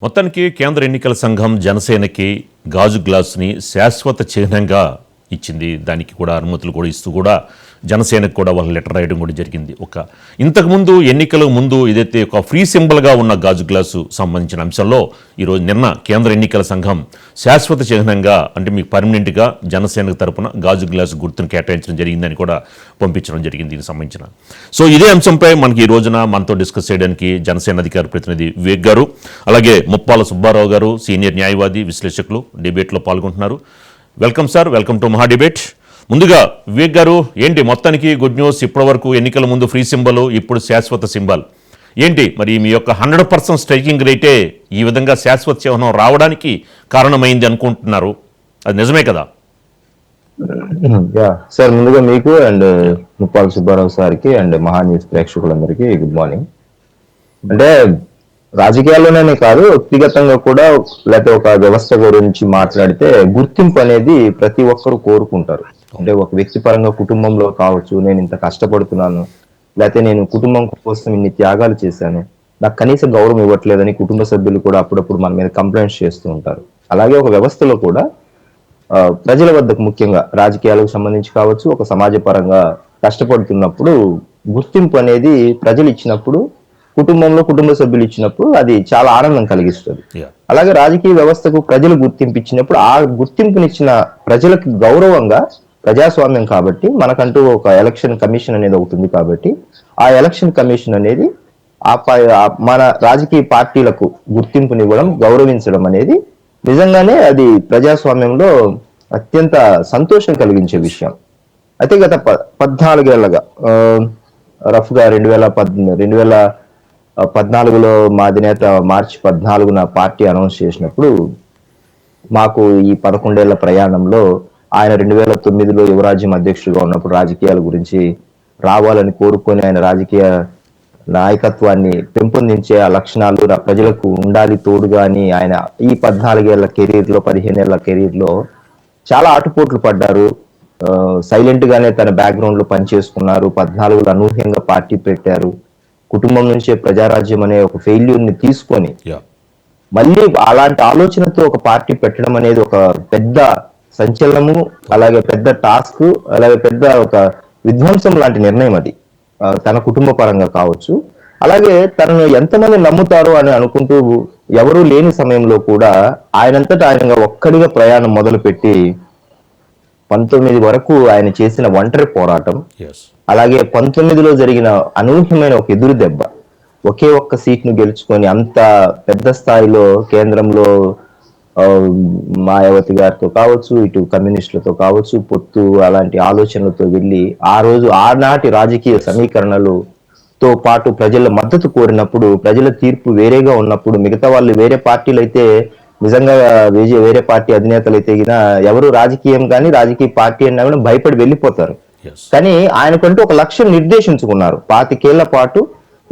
మొత్తానికి కేంద్ర ఎన్నికల సంఘం జనసేనకి గాజు గ్లాసుని శాశ్వత చిహ్నంగా ఇచ్చింది. దానికి కూడా అనుమతులు కూడా ఇస్తూ కూడా జనసేనకు కూడా వాళ్ళ లెటర్ రాయడం కూడా జరిగింది. ఇంతకుముందు ఎన్నికల ముందు ఏదైతే ఒక ఫ్రీ సింబల్గా ఉన్న గాజు గ్లాసు సంబంధించిన అంశంలో ఈరోజు నిన్న కేంద్ర ఎన్నికల సంఘం శాశ్వత చిహ్నంగా అంటే మీకు పర్మనెంట్గా జనసేన తరపున గాజు గ్లాసు గుర్తును కేటాయించడం జరిగిందని కూడా పంపించడం జరిగింది. దీనికి సంబంధించిన ఇదే అంశంపై మనకి ఈ రోజున మనతో డిస్కస్ చేయడానికి జనసేన అధికార ప్రతినిధి వివేక్ గారు, అలాగే ముప్పాల సుబ్బారావు గారు సీనియర్ న్యాయవాది విశ్లేషకులు డిబేట్లో పాల్గొంటున్నారు. వెల్కమ్ సార్, వెల్కమ్ టు మహా డిబేట్. ముందుగా వివేక్ గారు, ఏంటి మొత్తానికి గుడ్ న్యూస్? ఇప్పటివరకు ఎన్నికల ముందు ఫ్రీ సింబల్, ఇప్పుడు శాశ్వత సింబల్. ఏంటి మరి మీ యొక్క 100% స్ట్రైకింగ్ రేటే ఈ విధంగా శాశ్వత చిహ్నం రావడానికి కారణమైంది అనుకుంటున్నారు? అది నిజమే కదా? సార్, ముందుగా మీకు అండ్ ముప్పాల సుబ్బారావు సార్కి అండ్ మహా న్యూస్ ప్రేక్షకులందరికీ గుడ్ మార్నింగ్. అంటే రాజకీయాల్లోనే కాదు, వ్యక్తిగతంగా కూడా లేకపోతే ఒక వ్యవస్థ గురించి మాట్లాడితే గుర్తింపు అనేది ప్రతి ఒక్కరు కోరుకుంటారు. అంటే ఒక వ్యక్తి పరంగా కుటుంబంలో కావచ్చు, నేను ఇంత కష్టపడుతున్నాను, లేకపోతే నేను కుటుంబం కోసం ఇన్ని త్యాగాలు చేశాను, నాకు కనీస గౌరవం ఇవ్వట్లేదని కుటుంబ సభ్యులు కూడా అప్పుడప్పుడు మన మీద కంప్లైంట్స్ చేస్తూ ఉంటారు. అలాగే ఒక వ్యవస్థలో కూడా ప్రజల వద్దకు, ముఖ్యంగా రాజకీయాలకు సంబంధించి కావచ్చు, ఒక సమాజ పరంగా కష్టపడుతున్నప్పుడు గుర్తింపు అనేది ప్రజలు ఇచ్చినప్పుడు, కుటుంబంలో కుటుంబ సభ్యులు ఇచ్చినప్పుడు అది చాలా ఆనందం కలిగిస్తుంది. అలాగే రాజకీయ వ్యవస్థకు ప్రజలు గుర్తింపు ఇచ్చినప్పుడు ఆ గుర్తింపునిచ్చిన ప్రజలకు గౌరవంగా, ప్రజాస్వామ్యం కాబట్టి మనకంటూ ఒక ఎలక్షన్ కమిషన్ అనేది ఒకటి ఉంది కాబట్టి ఆ ఎలక్షన్ కమిషన్ అనేది మన రాజకీయ పార్టీలకు గుర్తింపునివ్వడం, గౌరవించడం అనేది నిజంగానే అది ప్రజాస్వామ్యంలో అత్యంత సంతోషం కలిగించే విషయం. అయితే గత 14 ఏళ్లగా రఫ్గా 2014లో మా అధినేత మార్చి 14న పార్టీ అనౌన్స్ చేసినప్పుడు మాకు ఈ 11 ఏళ్ల ప్రయాణంలో ఆయన 2009లో యువరాజ్యం అధ్యక్షుడిగా ఉన్నప్పుడు రాజకీయాల గురించి రావాలని కోరుకొని ఆయన రాజకీయ నాయకత్వాన్ని పెంపొందించే ఆ లక్షణాలు ప్రజలకు ఉండాలి తోడుగా అని ఆయన ఈ 14 ఏళ్ల కెరీర్లో, 15 ఏళ్ల కెరీర్లో చాలా ఆటుపోట్లు పడ్డారు. సైలెంట్ గానే తన బ్యాక్గ్రౌండ్ లో పనిచేసుకున్నారు. 14లో అనూహ్యంగా పార్టీ పెట్టారు. కుటుంబం నుంచే ప్రజారాజ్యం అనే ఒక ఫెయిల్యూర్ ని తీసుకొని మళ్ళీ అలాంటి ఆలోచనతో ఒక పార్టీ పెట్టడం అనేది ఒక పెద్ద సంచలనము, అలాగే పెద్ద టాస్క్, అలాగే పెద్ద ఒక విధ్వంసం లాంటి నిర్ణయం అది తన కుటుంబ పరంగా కావచ్చు. అలాగే తనను ఎంతమంది నమ్ముతారో అని అనుకుంటూ ఎవరూ లేని సమయంలో కూడా ఆయనంతటా ఆయనగా ఒక్కడిగా ప్రయాణం మొదలుపెట్టి 19 వరకు ఆయన చేసిన ఒంటరి పోరాటం, అలాగే 19లో జరిగిన అనూహ్యమైన ఒక ఎదురు దెబ్బ, ఒకే ఒక్క సీట్ను గెలుచుకొని అంత పెద్ద స్థాయిలో కేంద్రంలో మాయావతి గారితో కావచ్చు, ఇటు కమ్యూనిస్టులతో కావచ్చు పొత్తు అలాంటి ఆలోచనలతో వెళ్ళి ఆనాటి రాజకీయ సమీకరణలతో పాటు ప్రజల మద్దతు కోరినప్పుడు, ప్రజల తీర్పు వేరేగా ఉన్నప్పుడు, మిగతా వాళ్ళు వేరే పార్టీలు అయితే నిజంగా వేరే పార్టీ అధినేతలు అయితే ఎవరు రాజకీయం కానీ రాజకీయ పార్టీ అన్నా కూడా భయపడి వెళ్ళిపోతారు. కానీ ఆయనకంటూ ఒక లక్ష్యం నిర్దేశించుకున్నారు. 25 ఏళ్ల పాటు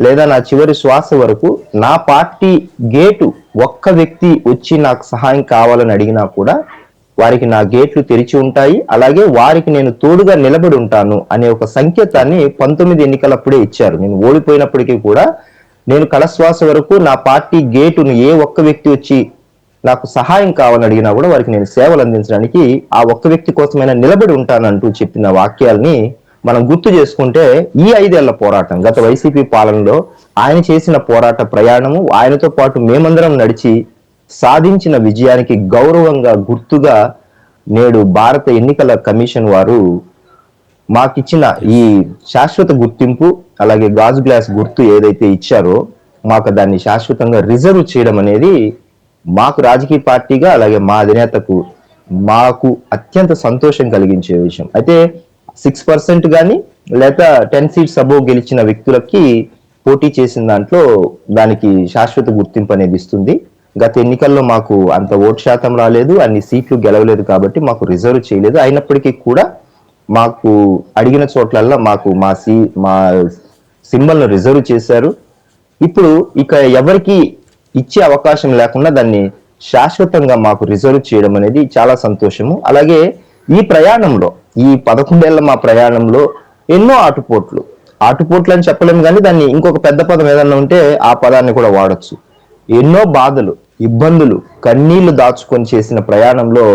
లేదా నా చివరి శ్వాస వరకు నా పార్టీ గేటు ఒక్క వ్యక్తి వచ్చి నాకు సహాయం కావాలని అడిగినా కూడా వారికి నా గేట్లు తెరిచి ఉంటాయి, అలాగే వారికి నేను తోడుగా నిలబడి ఉంటాను అనే ఒక సంకేతాన్ని 19 ఎన్నికలప్పుడే ఇచ్చారు. నేను ఓడిపోయినప్పటికీ కూడా నేను కడశ్వాస వరకు నా పార్టీ గేటును ఏ ఒక్క వ్యక్తి వచ్చి నాకు సహాయం కావాలని అడిగినా కూడా వారికి నేను సేవలు అందించడానికి ఆ ఒక్క వ్యక్తి కోసమైనా నిలబడి ఉంటానంటూ చెప్పిన వాక్యాల్ని మనం గుర్తు చేసుకుంటే ఈ 5 ఏళ్ల పోరాటం, గత వైసీపీ పాలనలో ఆయన చేసిన పోరాట ప్రయాణము, ఆయనతో పాటు మేమందరం నడిచి సాధించిన విజయానికి గౌరవంగా, గుర్తుగా నేడు భారత ఎన్నికల కమిషన్ వారు మాకిచ్చిన ఈ శాశ్వత గుర్తింపు, అలాగే గాజు గ్లాస్ గుర్తు ఏదైతే ఇచ్చారో మాకు దాన్ని శాశ్వతంగా రిజర్వ్ చేయడం అనేది మాకు రాజకీయ పార్టీగా, అలాగే మా అధినేతకు మాకు అత్యంత సంతోషం కలిగించే విషయం. అయితే 6% కానీ లేదా 10 సీట్స్ అబోవ్ గెలిచిన వ్యక్తులకి పోటీ చేసిన దాంట్లో దానికి శాశ్వత గుర్తింపు అనేది ఇస్తుంది. గత ఎన్నికల్లో మాకు అంత ఓటు శాతం రాలేదు, అన్ని సీట్లు గెలవలేదు కాబట్టి మాకు రిజర్వ్ చేయలేదు. అయినప్పటికీ కూడా మాకు అడిగిన చోట్లల్లో మాకు మా సింబల్ ను రిజర్వ్ చేశారు. ఇప్పుడు ఇక ఎవరికి ఇచ్చే అవకాశం లేకుండా దాన్ని శాశ్వతంగా మాకు రిజర్వ్ చేయడం అనేది చాలా సంతోషము. అలాగే ఈ ప్రయాణంలో, ఈ 11 ఏళ్ల మా ప్రయాణంలో ఎన్నో ఆటుపోట్లు అని చెప్పలేము, కానీ దాన్ని ఇంకొక పెద్ద పదం ఏదన్నా ఉంటే ఆ పదాన్ని కూడా వాడచ్చు. ఎన్నో బాధలు, ఇబ్బందులు, కన్నీళ్లు దాచుకొని చేసిన ప్రయాణంలో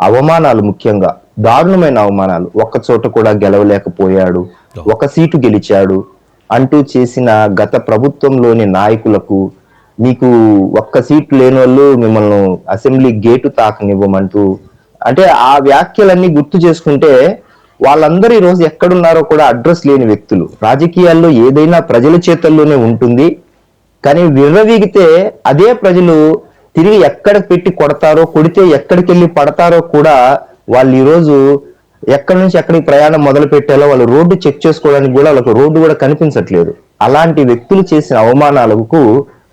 అవమానాలు, ముఖ్యంగా దారుణమైన అవమానాలు, ఒక్క చోట కూడా గెలవలేకపోయాడు, ఒక సీటు గెలిచాడు అంటూ చేసిన గత ప్రభుత్వంలోని నాయకులకు, మీకు ఒక్క సీటు లేని వాళ్ళు మిమ్మల్ని అసెంబ్లీ గేటు తాకనివ్వమంటూ, అంటే ఆ వ్యాఖ్యలన్నీ గుర్తు చేసుకుంటే వాళ్ళందరూ ఈ రోజు ఎక్కడున్నారో కూడా అడ్రస్ లేని వ్యక్తులు. రాజకీయాల్లో ఏదైనా ప్రజల చేతల్లోనే ఉంటుంది, కానీ విర్రవీగితే అదే ప్రజలు తిరిగి ఎక్కడ పెట్టి కొడతారో, కొడితే ఎక్కడికి వెళ్ళి పడతారో కూడా వాళ్ళు ఈ రోజు ఎక్కడి నుంచి ఎక్కడికి ప్రయాణం మొదలు పెట్టాలో వాళ్ళు రోడ్డు చెక్ చేసుకోవడానికి కూడా వాళ్ళకి రోడ్డు కూడా కనిపించట్లేదు. అలాంటి వ్యక్తులు చేసిన అవమానాలకు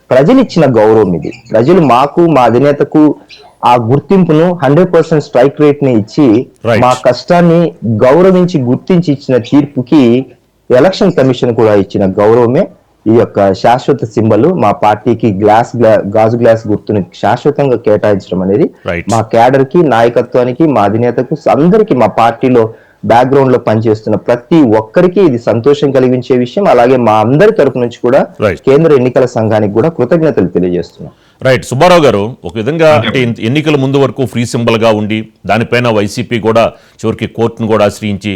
ప్రజలు ఇచ్చిన గౌరవం ఇది. ప్రజలు మాకు, మా అధినేతకు ఆ గుర్తింపును 100% స్ట్రైక్ రేట్ ని ఇచ్చి Right. మా కష్టాన్ని గౌరవించి గుర్తించి ఇచ్చిన తీర్పుకి ఎలక్షన్ కమిషన్ కూడా ఇచ్చిన గౌరవమే ఈ యొక్క శాశ్వత సింబల్. మా పార్టీకి గాజు గ్లాస్ గుర్తుని శాశ్వతంగా కేటాయించడం అనేది Right. మా క్యాడర్ కి, నాయకత్వానికి, మా అధినేతకు, అందరికీ, మా పార్టీలో బ్యాక్గ్రౌండ్ లో పనిచేస్తున్న ప్రతి ఒక్కరికి ఇది సంతోషం కలిగించే విషయం. అలాగే మా అందరి తరపు నుంచి కూడా Right. కేంద్ర ఎన్నికల సంఘానికి కూడా కృతజ్ఞతలు తెలియజేస్తున్నాం. రైట్. సుబ్బారావు గారు, ఒక విధంగా అంటే ఎన్నికల ముందు వరకు ఫ్రీ సింబల్గా ఉండి దానిపైన వైసీపీ కూడా చివరికి కోర్టును కూడా ఆశ్రయించి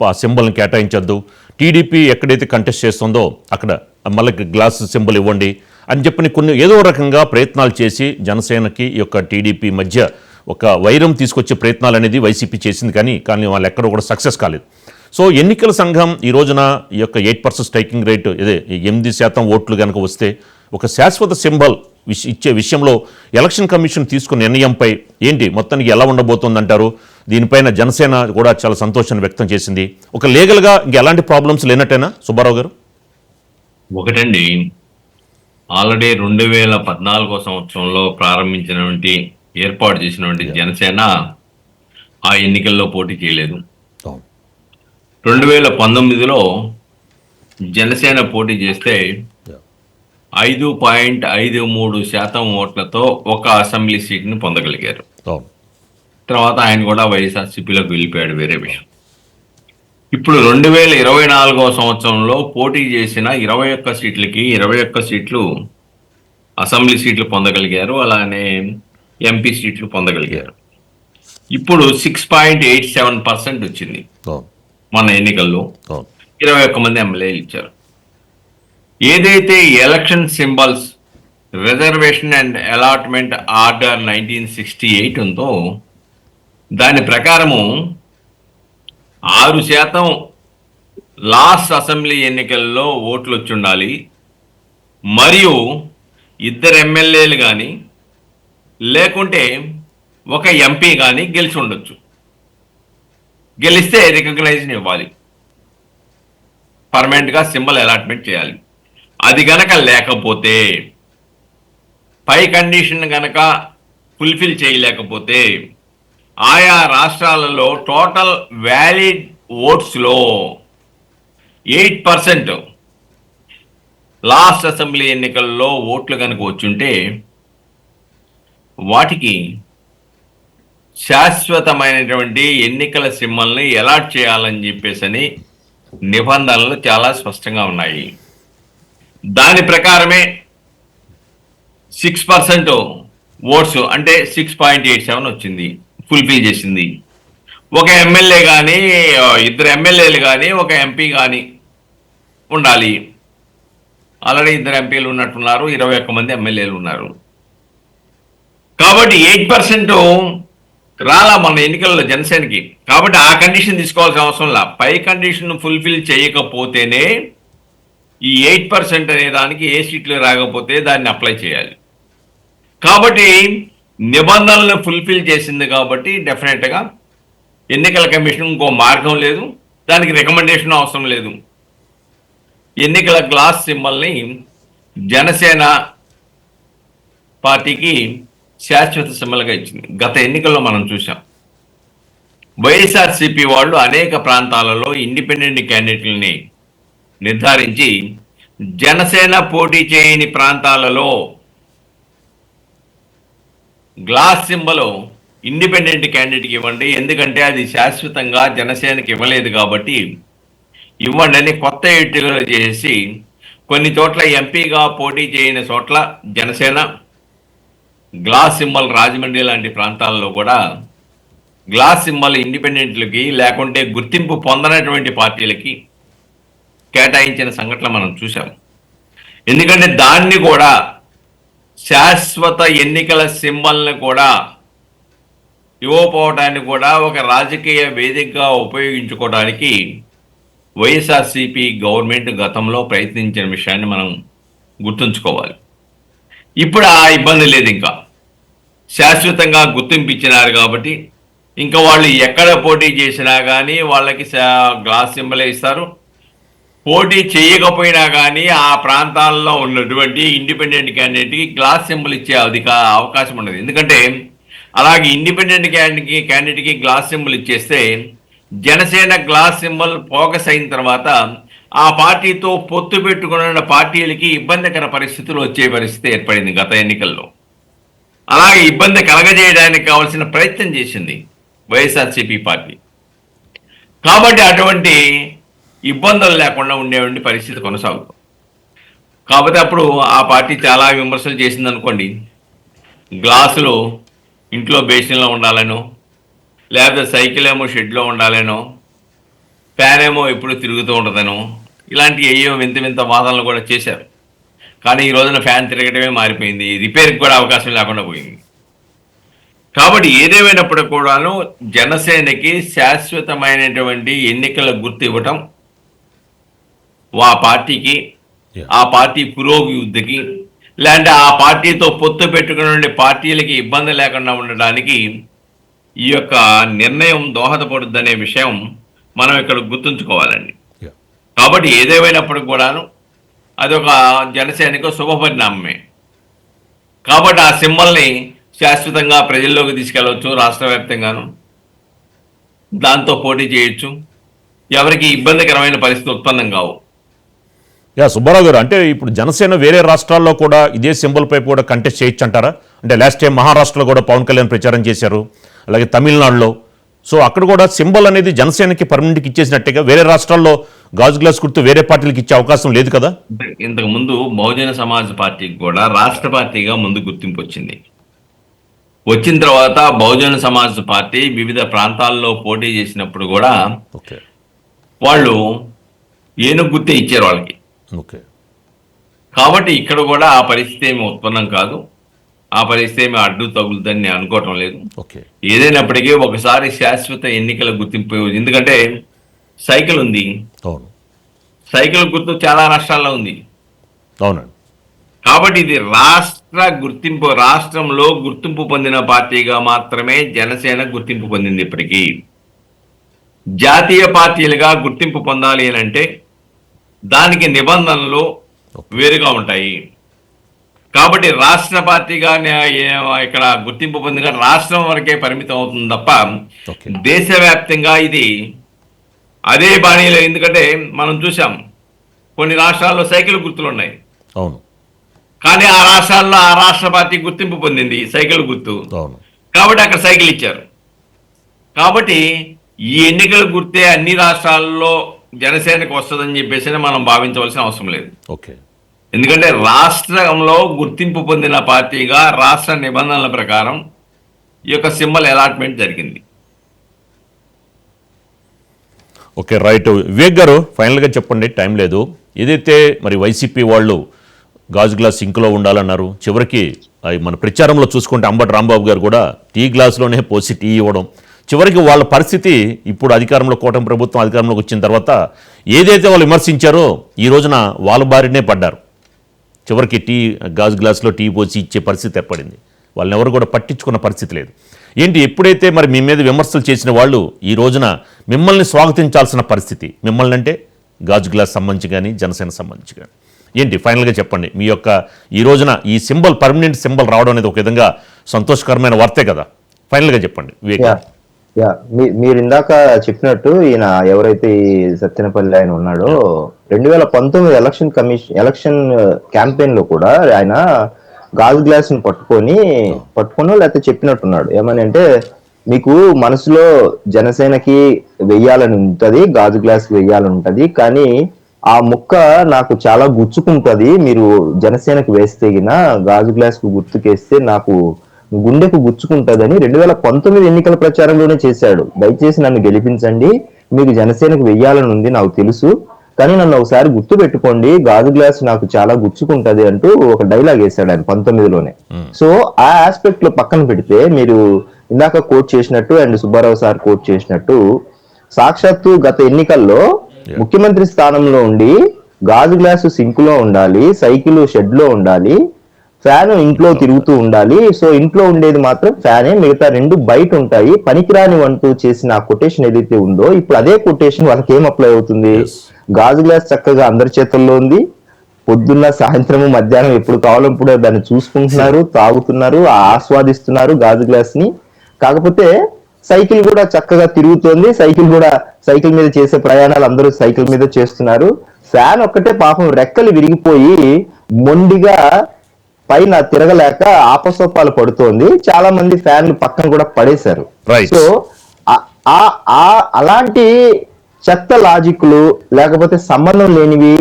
ఆ సింబల్ని కేటాయించొద్దు, టీడీపీ ఎక్కడైతే కంటెస్ట్ చేస్తుందో అక్కడ మళ్ళీ గ్లాస్ సింబల్ ఇవ్వండి అని చెప్పని కొన్ని ఏదో రకంగా ప్రయత్నాలు చేసి జనసేనకి ఈ యొక్క టీడీపీ మధ్య ఒక వైరం తీసుకొచ్చే ప్రయత్నాలు అనేది వైసీపీ చేసింది, కానీ వాళ్ళు ఎక్కడ కూడా సక్సెస్ కాలేదు. సో ఎన్నికల సంఘం ఈ రోజున ఈ యొక్క 8% స్ట్రైకింగ్ రేటు, ఇదే 8% ఓట్లు కనుక వస్తే ఒక శాశ్వత సింబల్ ఇచ్చే విషయంలో ఎలక్షన్ కమిషన్ తీసుకున్న నిర్ణయంపై ఏంటి మొత్తానికి ఎలా ఉండబోతోందంటారు? దీనిపైన జనసేన కూడా చాలా సంతోషాన్ని వ్యక్తం చేసింది. ఒక లీగల్గా ఎలాంటి ప్రాబ్లమ్స్ లేనట్టేనా సుబ్బారావు గారు? ఒకటండి, ఆల్రెడీ 2014 సంవత్సరంలో ప్రారంభించినటువంటి ఏర్పాటు చేసినటువంటి జనసేన ఆ ఎన్నికల్లో పోటీ చేయలేదు. 2019లో జనసేన పోటీ చేస్తే 5.53% ఓట్లతో ఒక అసెంబ్లీ సీట్ని పొందగలిగారు. తర్వాత ఆయన కూడా వైఎస్ఆర్సీపీలోకి వెళ్ళిపోయాడు, వేరే విషయం. ఇప్పుడు 2024 సంవత్సరంలో పోటీ చేసిన 21 సీట్లకి 21 సీట్లు అసెంబ్లీ సీట్లు పొందగలిగారు, అలానే ఎంపీ సీట్లు పొందగలిగారు. ఇప్పుడు 6.87% వచ్చింది. మన ఎన్నికల్లో 21 మంది ఎమ్మెల్యేలు ఇచ్చారు. ఏదైతే election symbols reservation and allotment order 1968 ఉందో దాని ప్రకారము 6% లాస్ట్ అసెంబ్లీ ఎన్నికల్లో ఓట్లు వచ్చి ఉండాలి, మరియు 2 ఎమ్మెల్యేలు కానీ లేకుంటే ఒక ఎంపీ కానీ గెలిచి ఉండొచ్చు. గెలిస్తే రికగ్నైజేషన్ ఇవ్వాలి, పర్మనెంట్గా సింబల్ అలాట్మెంట్ చేయాలి. అది గనక లేకపోతే, పై కండిషన్ గనక ఫుల్ఫిల్ చేయలేకపోతే, ఆయా రాష్ట్రాలలో టోటల్ వ్యాలిడ్ ఓట్స్లో 8% లాస్ట్ అసెంబ్లీ ఎన్నికల్లో ఓట్లు కనుక వచ్చుంటే వాటికి శాశ్వతమైనటువంటి ఎన్నికల సింబల్ని అలాట్ చేయాలని చెప్పేసి నిబంధనలు చాలా స్పష్టంగా ఉన్నాయి. దాని ప్రకారమే 6% ఓట్స్ అంటే 6.87 వచ్చింది, ఫుల్ఫిల్ చేసింది. ఒక ఎమ్మెల్యే కానీ 2 ఎమ్మెల్యేలు కానీ ఒక ఎంపీ కానీ ఉండాలి. ఆల్రెడీ 2 ఎంపీలు ఉన్నట్టున్నారు, 21 మంది ఎమ్మెల్యేలు ఉన్నారు. కాబట్టి 8% రాలా మన ఎన్నికల్లో జనసేనకి. కాబట్టి ఆ కండిషన్ తీసుకోవాల్సిన అవసరం లా. పై కండిషన్ ఫుల్ఫిల్ చేయకపోతేనే ఈ 8% అనే దానికి ఏ సీట్లు రాకపోతే దాన్ని అప్లై చేయాలి. కాబట్టి నిబంధనలను ఫుల్ఫిల్ చేసింది కాబట్టి డెఫినెట్గా ఎన్నికల కమిషన్ ఇంకో మార్గం లేదు, దానికి రికమెండేషన్ అవసరం లేదు. ఎన్నికల గ్లాస్ సింబల్ని జనసేన పార్టీకి శాశ్వత సింబల్గా ఇచ్చింది. గత ఎన్నికల్లో మనం చూసాం, వైఎస్ఆర్సీపీ వాళ్ళు అనేక ప్రాంతాలలో ఇండిపెండెంట్ క్యాండిడేట్లని నిర్ధారించి జనసేన పోటీ చేయని ప్రాంతాలలో గ్లాస్ సింబల్ ఇండిపెండెంట్ క్యాండిడేట్కి ఇవ్వండి, ఎందుకంటే అది శాశ్వతంగా జనసేనకి ఇవ్వలేదు కాబట్టి ఇవ్వండి అని కొత్త ఎన్నికలు చేసి కొన్ని చోట్ల ఎంపీగా పోటీ చేయని చోట్ల జనసేన, గ్లాస్ సింబల్ రాజమండ్రి లాంటి ప్రాంతాల్లో కూడా గ్లాస్ సింబల్ ఇండిపెండెంట్లకి లేకుంటే గుర్తింపు పొందనటువంటి పార్టీలకి కేటాయించిన సంఘటన మనం చూసాం. ఎందుకంటే దాన్ని కూడా శాశ్వత ఎన్నికల సింబల్ని కూడా ఇవ్వకపోవటాన్ని కూడా ఒక రాజకీయ వేదికగా ఉపయోగించుకోవడానికి వైఎస్ఆర్సీపీ గవర్నమెంట్ గతంలో ప్రయత్నించిన విషయాన్ని మనం గుర్తుంచుకోవాలి. ఇప్పుడు ఆ ఇబ్బంది లేదు, ఇంకా శాశ్వతంగా గుర్తింపు ఇచ్చినారు కాబట్టి ఇంకా వాళ్ళు ఎక్కడ పోటీ చేసినా కానీ వాళ్ళకి గ్లాస్ సింబలే ఇస్తారు. పోటీ చేయకపోయినా కానీ ఆ ప్రాంతాల్లో ఉన్నటువంటి ఇండిపెండెంట్ క్యాండిడేట్కి గ్లాస్ సింబల్ ఇచ్చే అవకాశం ఉండదు. ఎందుకంటే అలాగే ఇండిపెండెంట్ క్యాండిడేట్కి గ్లాస్ సింబల్ ఇచ్చేస్తే జనసేన గ్లాస్ సింబల్ ఫోకస్ అయిన తర్వాత ఆ పార్టీతో పొత్తు పెట్టుకున్న పార్టీలకి ఇబ్బందికర పరిస్థితులు వచ్చే పరిస్థితి ఏర్పడింది గత ఎన్నికల్లో. అలాగే ఇబ్బంది కలగజేయడానికి కావాల్సిన ప్రయత్నం చేసింది వైఎస్ఆర్సీపీ పార్టీ. కాబట్టి అటువంటి ఇబ్బందులు లేకుండా ఉండేటువంటి పరిస్థితి కొనసాగుతుంది. కాకపోతే అప్పుడు ఆ పార్టీ చాలా విమర్శలు చేసింది అనుకోండి. గ్లాసులు ఇంట్లో బేసిన్లో ఉండాలనో, లేకపోతే సైకిల్ ఏమో షెడ్లో ఉండాలనో, ఫ్యాన్ ఏమో ఎప్పుడు తిరుగుతూ ఉంటుందనో, ఇలాంటి ఏయో వింత వింత వాదనలు కూడా చేశారు. కానీ ఈ రోజున ఫ్యాన్ తిరగటమే మారిపోయింది, రిపేర్కి కూడా అవకాశం లేకుండా పోయింది. కాబట్టి ఏదేమైనప్పటికీ కూడాను జనసేనకి శాశ్వతమైనటువంటి ఎన్నికల గుర్తు ఇవ్వటం ఆ పార్టీకి, ఆ పార్టీ పురోభివృద్ధికి, లేదంటే ఆ పార్టీతో పొత్తు పెట్టుకునే పార్టీలకి ఇబ్బంది లేకుండా ఉండడానికి ఈ యొక్క నిర్ణయం దోహదపడుద్దనే విషయం మనం ఇక్కడ గుర్తుంచుకోవాలండి. కాబట్టి ఏదేమైనప్పటికి కూడాను అదొక జనసేనకు శుభపరిణామమే. కాబట్టి ఆ సింబల్ని శాశ్వతంగా ప్రజల్లోకి తీసుకెళ్ళవచ్చు, రాష్ట్ర వ్యాప్తంగాను దాంతో పోటీ చేయొచ్చు, ఎవరికి ఇబ్బందికరమైన పరిస్థితి ఉత్పన్నం కావు. సుబ్బారావు గారు, అంటే ఇప్పుడు జనసేన వేరే రాష్ట్రాల్లో కూడా ఇదే సింబల్ పై కూడా కంటెస్ట్ చేయొచ్చు అంటారా? అంటే లాస్ట్ టైం మహారాష్ట్రలో కూడా పవన్ కళ్యాణ్ ప్రచారం చేశారు, అలాగే తమిళనాడులో. సో అక్కడ కూడా సింబల్ అనేది జనసేనకి పర్మనెంట్కి ఇచ్చేసినట్టుగా వేరే రాష్ట్రాల్లో గాజు గ్లాస్ గుర్తు వేరే పార్టీలకు ఇచ్చే అవకాశం లేదు కదా? ఇంతకు ముందు బహుజన సమాజ్ పార్టీకి కూడా రాష్ట్ర పార్టీగా ముందు గుర్తింపు వచ్చింది. వచ్చిన తర్వాత బహుజన సమాజ్ పార్టీ వివిధ ప్రాంతాల్లో పోటీ చేసినప్పుడు కూడా వాళ్ళు ఏనుగు గుర్తే ఇచ్చారు వాళ్ళకి. కాబట్టి ఇక్కడ కూడా ఆ పరిస్థితి ఏమి ఉత్పన్నం కాదు, ఆ పరిస్థితి ఏమి అడ్డు తగులుదని నేను అనుకోవటం లేదు. ఏదైనప్పటికీ ఒకసారి శాశ్వత ఎన్నికల గుర్తింపు, ఎందుకంటే సైకిల్ ఉంది, సైకిల్ గుర్తు చాలా రాష్ట్రాల్లో ఉంది. అవునండి. కాబట్టి ఇది రాష్ట్రంలో గుర్తింపు పొందిన పార్టీగా మాత్రమే జనసేన గుర్తింపు పొందింది. ఇప్పటికీ జాతీయ పార్టీలుగా గుర్తింపు పొందాలి అని అంటే దానికి నిబంధనలు వేరుగా ఉంటాయి. కాబట్టి రాష్ట్ర పార్టీగా ఇక్కడ గుర్తింపు పొందిన రాష్ట్రం వరకే పరిమితం అవుతుంది తప్ప దేశవ్యాప్తంగా ఇది అదే బాణీలో. ఎందుకంటే మనం చూసాం కొన్ని రాష్ట్రాల్లో సైకిల్ గుర్తులు ఉన్నాయి, అవును, కానీ ఆ రాష్ట్రాల్లో ఆ రాష్ట్ర పార్టీ గుర్తింపు పొందింది సైకిల్ గుర్తు, కాబట్టి అక్కడ సైకిల్ ఇచ్చారు. కాబట్టి ఈ ఎన్నికల గుర్తే అన్ని రాష్ట్రాల్లో జనసేనకు వస్తుందని చెప్పేసి మనం భావించవలసిన అవసరం లేదు. ఎందుకంటే రాష్ట్రంలో గుర్తింపు పొందిన పార్టీగా రాష్ట్ర నిబంధనల ప్రకారం ఈ యొక్క సింబల్ అలాట్మెంట్ జరిగింది. Okay, right. వివేక్ గారు, ఫైనల్గా చెప్పండి, టైం లేదు. ఏదైతే మరి వైసీపీ వాళ్ళు గాజు గ్లాస్ సింక్లో ఉండాలన్నారు, చివరికి మన ప్రచారంలో చూసుకుంటే అంబటి రాంబాబు గారు కూడా టీ గ్లాసులోనే పోసి టీ ఇవ్వడం, చివరికి వాళ్ళ పరిస్థితి ఇప్పుడు అధికారంలో కూటమి ప్రభుత్వం అధికారంలోకి వచ్చిన తర్వాత ఏదైతే వాళ్ళు విమర్శించారో ఈ రోజున వాళ్ళ బారినే పడ్డారు. చివరికి గాజు గ్లాసులో టీ పోసి ఇచ్చే పరిస్థితి ఏర్పడింది. వాళ్ళని ఎవరు కూడా పట్టించుకున్న పరిస్థితి లేదు. ఏంటి, ఎప్పుడైతే మరి మీ మీద విమర్శలు చేసిన వాళ్ళు ఈ రోజున మిమ్మల్ని స్వాగతించాల్సిన పరిస్థితి, మిమ్మల్ని అంటే గాజు గ్లాస్ సంబంధించి కానీ జనసేన సంబంధించి కానీ, ఏంటి ఫైనల్గా చెప్పండి. మీ యొక్క ఈ రోజున ఈ సింబల్, పర్మనెంట్ సింబల్ రావడం అనేది ఒక విధంగా సంతోషకరమైన వార్తే కదా, ఫైనల్గా చెప్పండి వివేక్. మీరు ఇందాక చెప్పినట్టు ఈయన ఎవరైతే ఈ సత్యనపల్లి ఆయన ఉన్నాడో 2019 ఎలక్షన్ క్యాంపెయిన్ లో కూడా ఆయన గాజు గ్లాస్ ని పట్టుకొని లేకపోతే చెప్పినట్టున్నాడు. ఏమని అంటే, మీకు మనసులో జనసేనకి వెయ్యాలని ఉంటది, గాజు గ్లాస్ వెయ్యాలని ఉంటది, కానీ ఆ ముక్క నాకు చాలా గుచ్చుకుంటది. మీరు జనసేనకు వేస్తే గిన గాజు గ్లాస్ కు గుర్తుకేస్తే నాకు గుండెకు గుచ్చుకుంటదని 2019 ఎన్నికల ప్రచారంలోనే చేశాడు. దయచేసి నన్ను గెలిపించండి, మీకు జనసేనకు వెయ్యాలని ఉంది నాకు తెలుసు, కానీ నన్ను ఒకసారి గుర్తు పెట్టుకోండి, గాజు గ్లాస్ నాకు చాలా గుచ్చుకుంటది అంటూ ఒక డైలాగ్ వేశాడు ఆయన 19లోనే. సో ఆ ఆస్పెక్ట్ లో పక్కన పెడితే, మీరు ఇందాక కోట్ చేసినట్టు అండ్ సుబ్బారావు సార్ కోట్ చేసినట్టు, సాక్షాత్తు గత ఎన్నికల్లో ముఖ్యమంత్రి స్థానంలో ఉండి గాజు గ్లాసు సింక్ లో ఉండాలి, సైకిల్ షెడ్ లో ఉండాలి, ఫ్యాన్ ఇంట్లో తిరుగుతూ ఉండాలి. సో ఇంట్లో ఉండేది మాత్రం ఫ్యానే, మిగతా రెండు బయట ఉంటాయి, పనికిరాని అంటూ చేసిన ఆ కొటేషన్ ఏదైతే ఉందో, ఇప్పుడు అదే కొటేషన్ వాళ్ళకి ఏం అప్లై అవుతుంది? గాజు గ్లాస్ చక్కగా అందరి చేతుల్లో ఉంది, పొద్దున్న సాయంత్రము మధ్యాహ్నం ఎప్పుడు కావాలప్పుడు దాన్ని చూసుకుంటున్నారు, తాగుతున్నారు, ఆస్వాదిస్తున్నారు గాజు గ్లాస్ ని. కాకపోతే సైకిల్ కూడా చక్కగా తిరుగుతోంది, సైకిల్ మీద చేసే ప్రయాణాలు అందరూ సైకిల్ మీద చేస్తున్నారు. ఫ్యాన్ ఒక్కటే పాపం రెక్కలు విరిగిపోయి మొండిగా పైన తిరగలేక ఆపసోపాలు పడుతోంది. చాలా మంది ఫ్యాన్లు పక్కన కూడా పడేశారు. Right. సో అలాంటి చెత్త లాజిక్లు, లేకపోతే సంబంధం లేనివి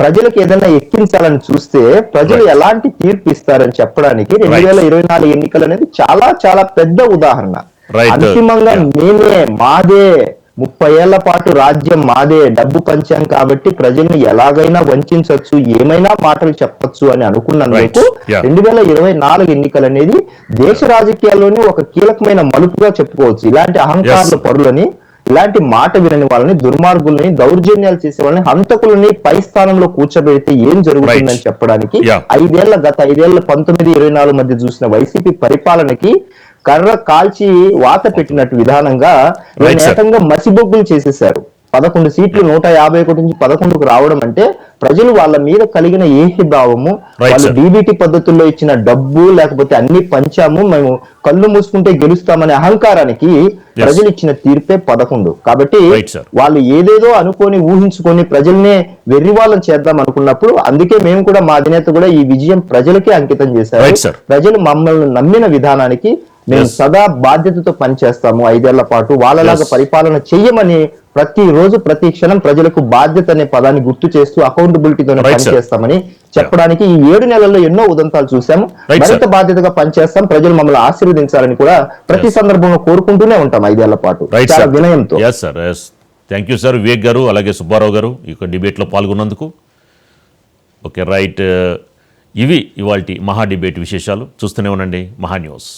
ప్రజలకు ఏదైనా ఎక్కించాలని చూస్తే ప్రజలు Right. ఎలాంటి తీర్పు ఇస్తారని చెప్పడానికి 2024 ఎన్నికలు అనేది చాలా చాలా పెద్ద ఉదాహరణ. Right. అంతిమంగా మేమే, మాదే, 30 ఏళ్ల పాటు రాజ్యం మాదే, డబ్బు పంచాం కాబట్టి ప్రజల్ని ఎలాగైనా వంచవచ్చు, ఏమైనా మాటలు చెప్పొచ్చు అని అనుకున్నందుకు Right. Yeah. 2024 ఎన్నికలు అనేది దేశ రాజకీయాల్లోనే ఒక కీలకమైన మలుపుగా చెప్పుకోవచ్చు. ఇలాంటి అహంకారుల పరులని, ఇలాంటి మాట వినని వాళ్ళని, దుర్మార్గుల్ని, దౌర్జన్యాలు చేసే వాళ్ళని, హంతకులని పై స్థానంలో కూర్చోబెడితే ఏం జరుగుతుందని Right. చెప్పడానికి Yeah. గత 5 ఏళ్ల 19-24 మధ్య చూసిన వైసీపీ పరిపాలనకి కర్ర కాల్చి వాత పెట్టినట్టు విధానంగా Right, sir. ఏకంగా మసిబొగ్గులు చేసేశారు. 11 సీట్లు 151 నుంచి 11కు రావడం అంటే ప్రజలు వాళ్ళ మీద కలిగిన ఏహిభావము, Right, వాళ్ళు sir. డీబీటీ పద్ధతుల్లో ఇచ్చిన డబ్బు, లేకపోతే అన్ని పంచాము, మేము కళ్ళు మూసుకుంటే గెలుస్తామనే అహంకారానికి ప్రజలు ఇచ్చిన తీర్పే 11. కాబట్టి Right, sir. వాళ్ళు ఏదేదో అనుకొని ఊహించుకొని ప్రజల్నే వెర్రివాళ్ళం చేద్దాం అనుకున్నప్పుడు, అందుకే మేము కూడా, మా అధినేత కూడా ఈ విజయం ప్రజలకే అంకితం చేశారు. Right, sir. ప్రజలు మమ్మల్ని నమ్మిన విధానానికి మేము Yes. సదా బాధ్యతతో పనిచేస్తాము, 5 ఏళ్ల పాటు వాళ్ళలాగా Yes. పరిపాలన చెయ్యమని ప్రతి రోజు ప్రతి క్షణం ప్రజలకు బాధ్యత అనే పదాన్ని గుర్తు చేస్తూ అకౌంటబిలిటీతోనే Right, sir. పనిచేస్తామని చెప్పడానికి ఈ 7 నెలల్లో ఎన్నో ఉదంతాలు చూసాము. Right, మరింత sir. బాధ్యతగా పనిచేస్తాం, ప్రజలు మమ్మల్ని ఆశీర్వదించాలని కూడా ప్రతి సందర్భంలో కోరుకుంటూనే ఉంటాం 5 ఏళ్ల పాటు, రైట్ చాలా సార్. వినయంతో. Yes sir, yes. Thank you sir, Vivek గారు, అలాగే సుబ్బారావు గారు ఈ యొక్క డిబేట్లో పాల్గొన్నందుకు. Okay, right. ఇవి ఇవాల్టి మహా డిబేట్ విశేషాలు. చూస్తూనే ఉండండి మహా న్యూస్.